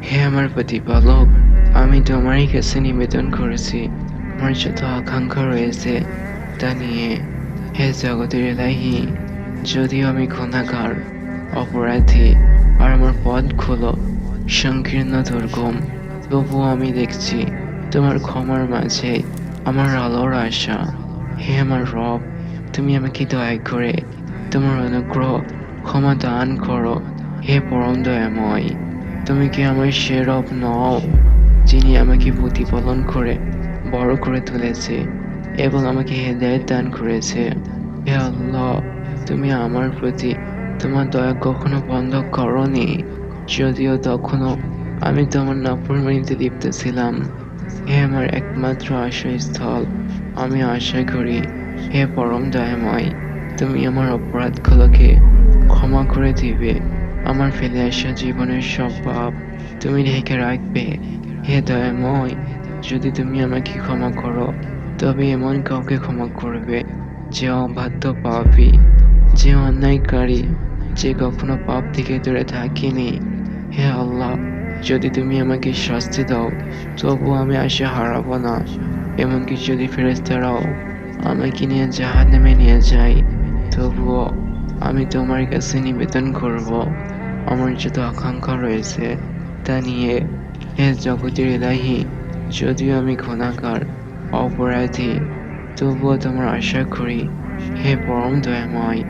হে আমার প্রতিপালক, আমি তোমারই কাছে নিবেদন করেছি আমার যত আকাঙ্ক্ষা রয়েছে তা নিয়ে। হে জগতের এলাহি, যদিও আমি গুনাহগার, অপরাধী, আর আমার পথগুলো সংকীর্ণ দুর্গম, তবুও আমি দেখছি তোমার ক্ষমার মাঝে আমার আলোর আশা। হে আমার রব, তুমি আমাকে দয়া করে তোমার অনুগ্রহ ক্ষমা দান করো। হে পরম দয়াময়, তুমি কি আমার সে রব নও যিনি আমাকে প্রতিপালন করে বড় করে তুলেছে এবং আমাকে হেদায়েত দান করেছে? হে আল্লাহ, তুমি আমার প্রতি তোমার দয়া কখনো বন্ধ করনি, যদিও তখনও আমি তোমার নাফরমানিতে লিপ্ত ছিলাম। হে আমার একমাত্র আশ্রয়স্থল, আমি আশা করি, হে পরম দয়াময়, তুমি আমার অপরাধগুলোকে ক্ষমা করে দিবে। আমার ফেলে আসা জীবনের সব পাপ তুমি ঢেকে রাখবে। হে দয়াময়, যদি তুমি আমাকে ক্ষমা করো, তবে এমন কাউকে ক্ষমা করবে যে অবাধ্য পাপী, যে অন্যায়কারী, যে কখনো পাপ থেকে দূরে থাকেনি। হে আল্লাহ, যদি তুমি আমাকে শাস্তি দাও, তবুও আমি আশা হারাবো না। এমনকি যদি ফেরেশতারাও আমাকে নিয়ে জাহান্নামে নিয়ে যায়, তবুও আমি তোমার কাছে নিবেদন করব আমার যত আকাঙ্ক্ষা রয়েছে তা নিয়ে। হে জগতের ইলাহি, যদিও আমি গুনাহগার, অপরাধী, তবুও তোমার আশা করি। হে পরম দয়াময়,